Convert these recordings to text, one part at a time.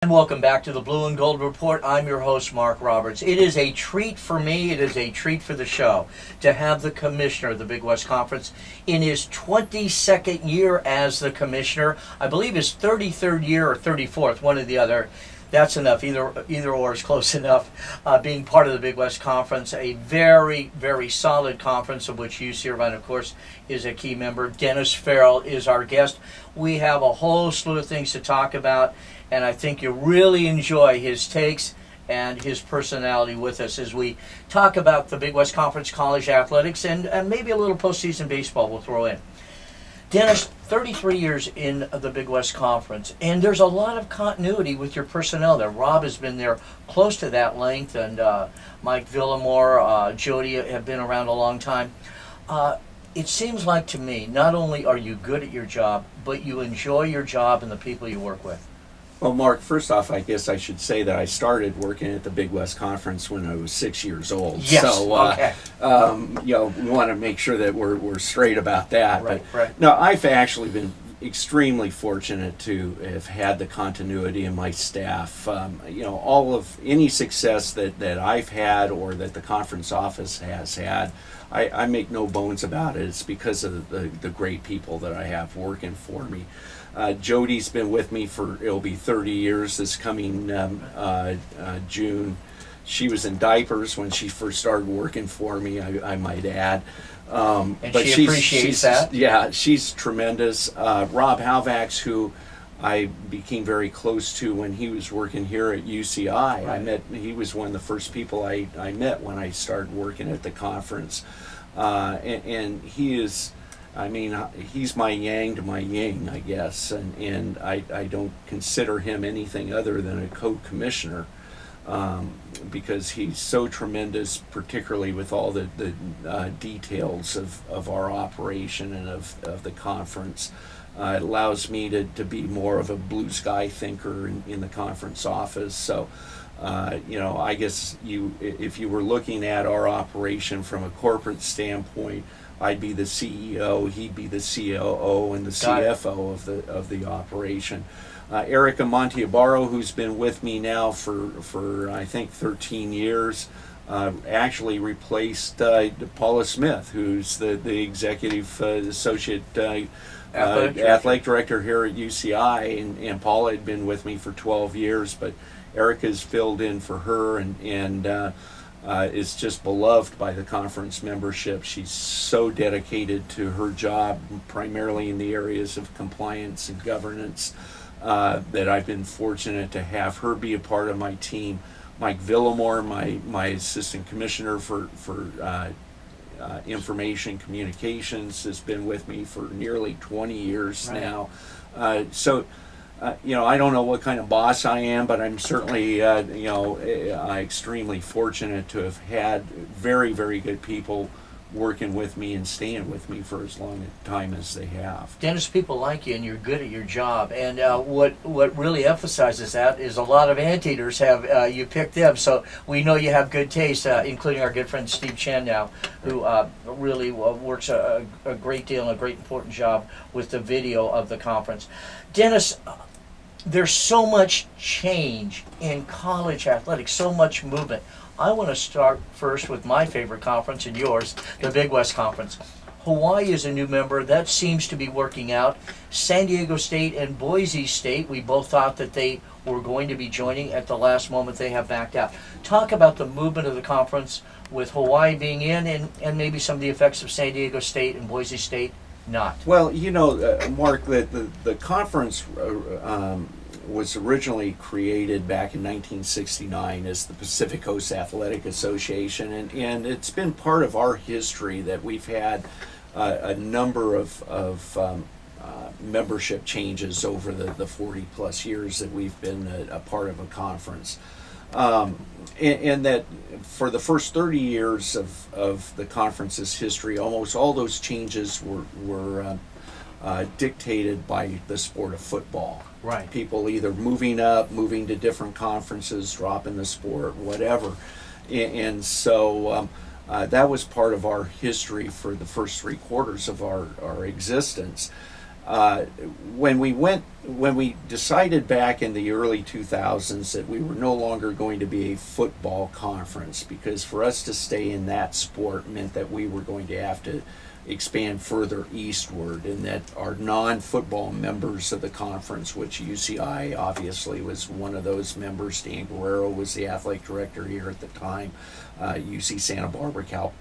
And welcome back to the Blue and Gold Report. I'm your host, Mark Roberts. It is a treat for me, it is a treat for the show to have the commissioner of the Big West Conference in his 22nd year as the commissioner. I believe his 33rd year or 34th, one or the other. That's enough. Either or is close enough. Being part of the Big West Conference, a very, very solid conference of which UC Irvine, of course, is a key member. Dennis Farrell is our guest. We have a whole slew of things to talk about, and I think you'll really enjoy his takes and his personality with us as we talk about the Big West Conference college athletics and maybe a little postseason baseball we'll throw in. Dennis, 33 years in the Big West Conference, and there's a lot of continuity with your personnel there. Rob has been there close to that length, and Mike Villamore, Jody have been around a long time. It seems like to me, not only are you good at your job, but you enjoy your job and the people you work with. Well, Mark, first off, I guess I should say that I started working at the Big West Conference when I was 6 years old. Yes, so, okay. We want to make sure that we're straight about that. Right, but, right. No, I've actually been extremely fortunate to have had the continuity in my staff. All of any success that I've had or that the conference office has had, I make no bones about it. It's because of the great people that I have working for me. Jody's been with me it'll be 30 years this coming June. She was in diapers when she first started working for me, I might add. And but she appreciates that? Yeah, she's tremendous. Rob Halvax, who I became very close to when he was working here at UCI. Right. He was one of the first people I met when I started working at the conference. And he is, he's my yang to my yin, I guess, and I don't consider him anything other than a co-commissioner because he's so tremendous, particularly with all the details of our operation and of the conference. It allows me to be more of a blue sky thinker in the conference office. So, I guess if you were looking at our operation from a corporate standpoint, I'd be the CEO, he'd be the COO, and the CFO of the operation. Erica Monteibaro, who's been with me now for I think 13 years, actually replaced Paula Smith, who's the executive associate athletic director here at UCI, and Paula had been with me for 12 years, but Erica's filled in for her and is just beloved by the conference membership. She's so dedicated to her job, primarily in the areas of compliance and governance, that I've been fortunate to have her be a part of my team. Mike Villamore, my assistant commissioner for information communications, has been with me for nearly 20 years now. I don't know what kind of boss I am, but I'm certainly, extremely fortunate to have had very, very good people working with me and staying with me for as long a time as they have. Dennis, people like you and you're good at your job, and what really emphasizes that is a lot of anteaters have you picked them, so we know you have good taste, including our good friend Steve Chen now, who really works a great deal and a great important job with the video of the conference. Dennis, there's so much change in college athletics, so much movement. I want to start first with my favorite conference and yours, the Big West Conference. Hawaii is a new member. That seems to be working out. San Diego State and Boise State, we both thought that they were going to be joining. At the last moment, they have backed out. Talk about the movement of the conference with Hawaii being in and maybe some of the effects of San Diego State and Boise State not. Well, Mark, the conference was originally created back in 1969 as the Pacific Coast Athletic Association, and it's been part of our history that we've had a number of membership changes over the 40 plus years that we've been a part of a conference. And that for the first 30 years of the conference's history, almost all those changes were dictated by the sport of football. Right. People either moving to different conferences, dropping the sport, whatever. And so that was part of our history for the first 3 quarters of our existence. when we decided back in the early 2000s that we were no longer going to be a football conference, because for us to stay in that sport meant that we were going to have to expand further eastward, and that our non-football members of the conference, which UCI obviously was one of those members, Dan Guerrero was the athletic director here at the time, UC Santa Barbara, Cal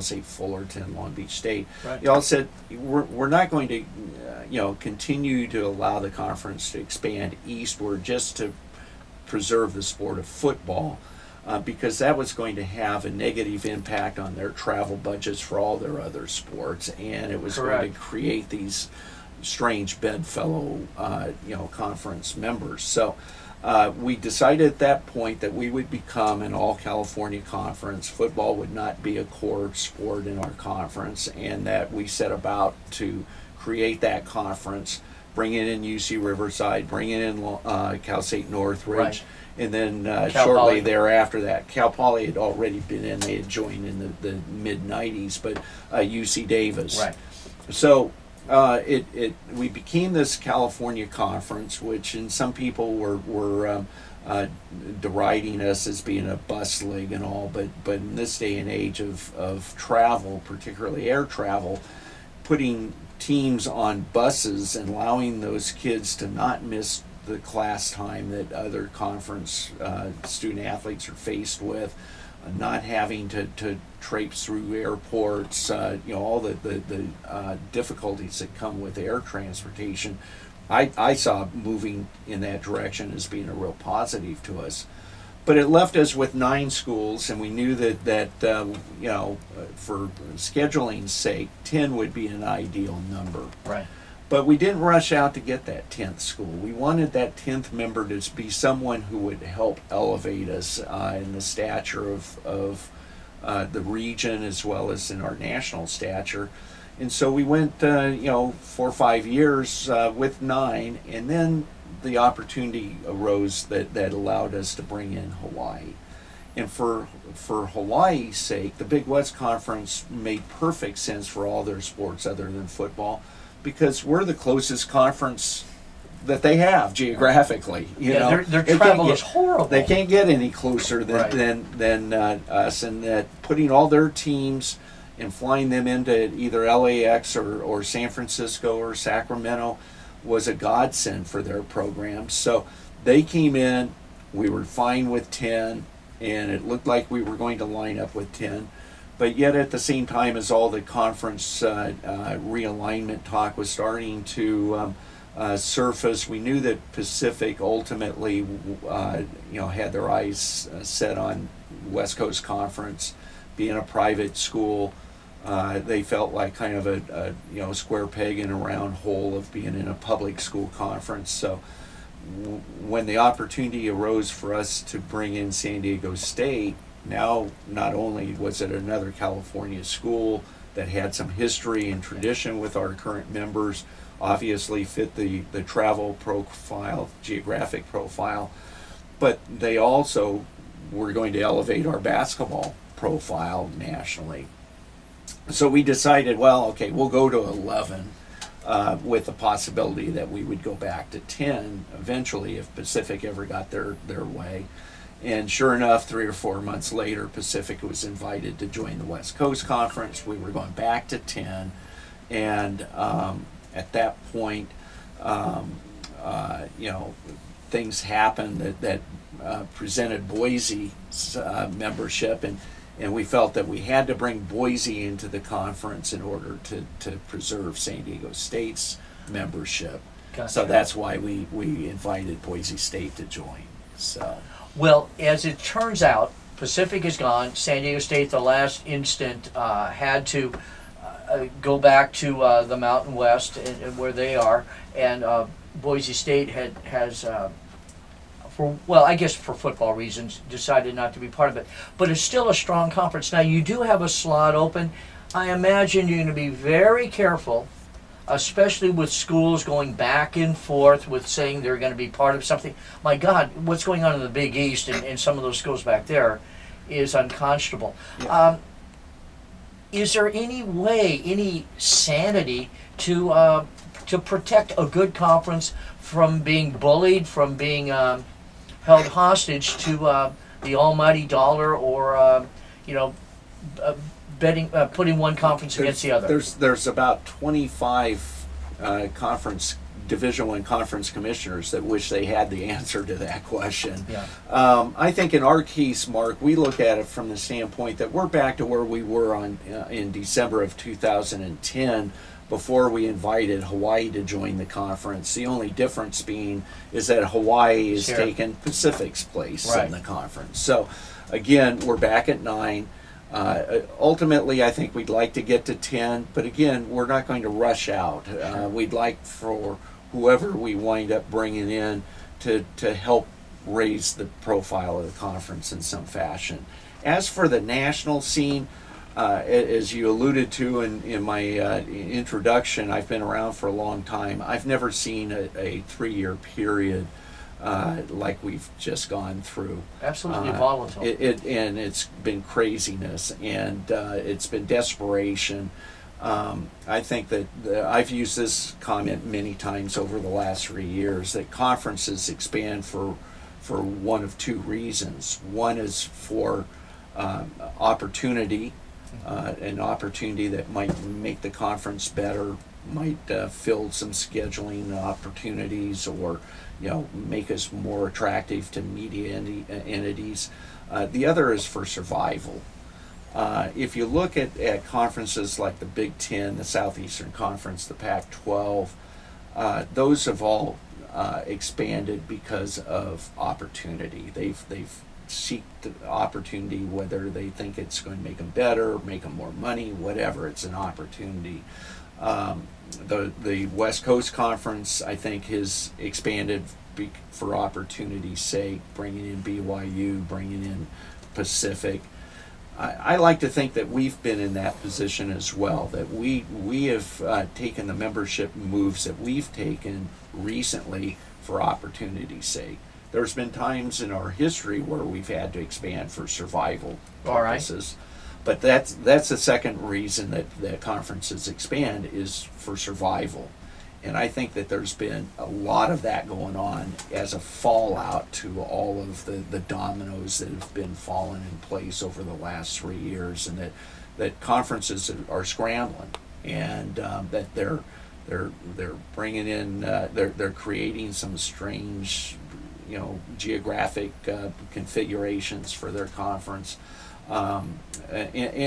State Fullerton, Long Beach State. Right. They all said, we're not going to continue to allow the conference to expand eastward just to preserve the sport of football, because that was going to have a negative impact on their travel budgets for all their other sports, and it was Correct. going to create these strange bedfellow conference members. So we decided at that point that we would become an all-California conference. Football would not be a core sport in our conference, and that we set about to create that conference, bring it in UC Riverside, bring it in Cal State Northridge, Right. and then Cal shortly Poly. thereafter that, Cal Poly had already been in, they had joined in the mid-90s, but UC Davis. Right. So we became this California conference, which and some people were deriding us as being a bus league and all, but in this day and age of travel, particularly air travel, putting teams on buses and allowing those kids to not miss the class time that other conference student athletes are faced with, not having to traipse through airports, all the difficulties that come with air transportation. I saw moving in that direction as being a real positive to us. But it left us with 9 schools, and we knew that for scheduling's sake, 10 would be an ideal number. Right. But we didn't rush out to get that 10th school. We wanted that 10th member to be someone who would help elevate us in the stature of the region as well as in our national stature. And so we went, 4 or 5 years with 9, and then the opportunity arose that allowed us to bring in Hawaii. And for Hawaii's sake, the Big West Conference made perfect sense for all their sports other than football, because we're the closest conference that they have geographically. Their travel is horrible. They can't get any closer Right. than us, and that putting all their teams and flying them into either LAX or San Francisco or Sacramento was a godsend for their programs. So they came in, we were fine with 10, and it looked like we were going to line up with 10. But yet at the same time as all the conference realignment talk was starting to surface, we knew that Pacific ultimately had their eyes set on West Coast Conference. Being a private school, they felt like kind of a square peg in a round hole of being in a public school conference. So when the opportunity arose for us to bring in San Diego State, now not only was it another California school that had some history and tradition with our current members, obviously fit the travel profile, geographic profile, but they also were going to elevate our basketball profile nationally. So we decided, well, okay, we'll go to 11 with the possibility that we would go back to 10 eventually if Pacific ever got their way. And sure enough, 3 or 4 months later, Pacific was invited to join the West Coast Conference. We were going back to 10, and at that point, things happened that presented Boise's membership, and we felt that we had to bring Boise into the conference in order to preserve San Diego State's membership. Gotcha. So that's why we invited Boise State to join. So. Well, as it turns out, Pacific is gone. San Diego State, the last instant, had to go back to the Mountain West and where they are, and Boise State has, I guess for football reasons, decided not to be part of it. But it's still a strong conference. Now, you do have a slot open. I imagine you're going to be very careful, especially with schools going back and forth with saying they're going to be part of something. My God, what's going on in the Big East and some of those schools back there is unconscionable. Yeah. Is there any way, any sanity to to protect a good conference from being bullied, from being held hostage to the almighty dollar, or you know, betting, putting one conference against the other. There's about 25 Division I conference commissioners that wish they had the answer to that question. Yeah. I think in our case, Mark, we look at it from the standpoint that we're back to where we were in December of 2010, before we invited Hawaii to join the conference. The only difference being is that Hawaii is taking Pacific's place in the conference. So again, we're back at 9. Ultimately, I think we'd like to get to 10, but again, we're not going to rush out. We'd like for whoever we wind up bringing in to help raise the profile of the conference in some fashion. As for the national scene, as you alluded to in my introduction, I've been around for a long time. I've never seen a 3-year period like we've just gone through. Absolutely volatile. And it's been craziness, and it's been desperation. I think that I've used this comment many times over the last 3 years, that conferences expand for one of two reasons. One is for opportunity, an opportunity that might make the conference better, might fill some scheduling opportunities, or make us more attractive to media entities. The other is for survival. If you look at conferences like the Big Ten, the Southeastern Conference, the Pac-12, those have all expanded because of opportunity. They've seeked the opportunity, whether they think it's going to make them better, make them more money, whatever. It's an opportunity. The West Coast Conference, I think, has expanded for opportunity's sake, bringing in BYU, bringing in Pacific. I like to think that we've been in that position as well, that we have taken the membership moves that we've taken recently for opportunity's sake. There's been times in our history where we've had to expand for survival purposes. But that's the second reason that conferences expand, is for survival. And I think that there's been a lot of that going on as a fallout to all of the dominoes that have been falling in place over the last 3 years, and that conferences are scrambling, and that they're bringing in they're creating some strange geographic configurations for their conference. And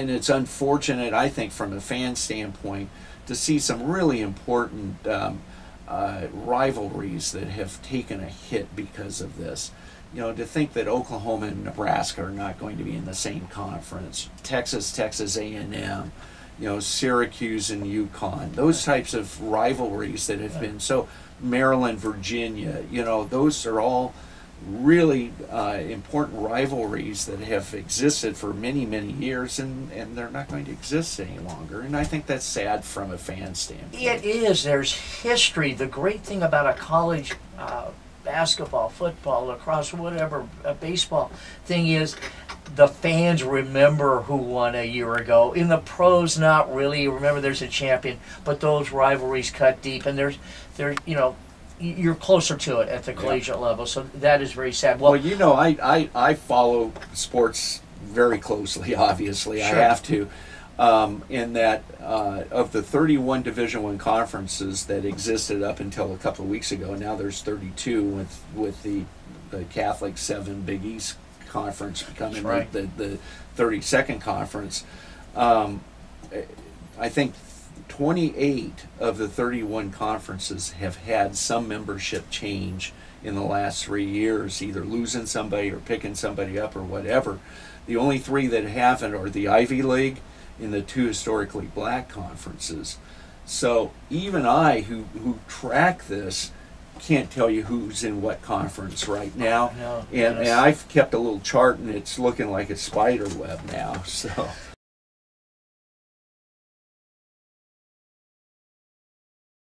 it's unfortunate, I think, from a fan standpoint, to see some really important rivalries that have taken a hit because of this. To think that Oklahoma and Nebraska are not going to be in the same conference, Texas A&M, Syracuse and UConn, those types of rivalries that have been so, Maryland, Virginia, those are all really important rivalries that have existed for many, many years, and they're not going to exist any longer. And I think that's sad from a fan standpoint. It is. There's history. The great thing about a college basketball, football, lacrosse, whatever, baseball thing is, the fans remember who won a year ago. In the pros, not really. Remember, there's a champion, but those rivalries cut deep, and there's you're closer to it at the collegiate level, so that is very sad. Well, I follow sports very closely, obviously. Sure. I have to. In that, of the 31 Division I conferences that existed up until a couple of weeks ago, now there's 32 with the Catholic 7 Big East Conference becoming the 32nd conference. I think 28 of the 31 conferences have had some membership change in the last 3 years, either losing somebody or picking somebody up or whatever. The only 3 that haven't are the Ivy League and the 2 historically black conferences. So even I, who track this, can't tell you who's in what conference right now. No, and I've kept a little chart, and it's looking like a spider web now. So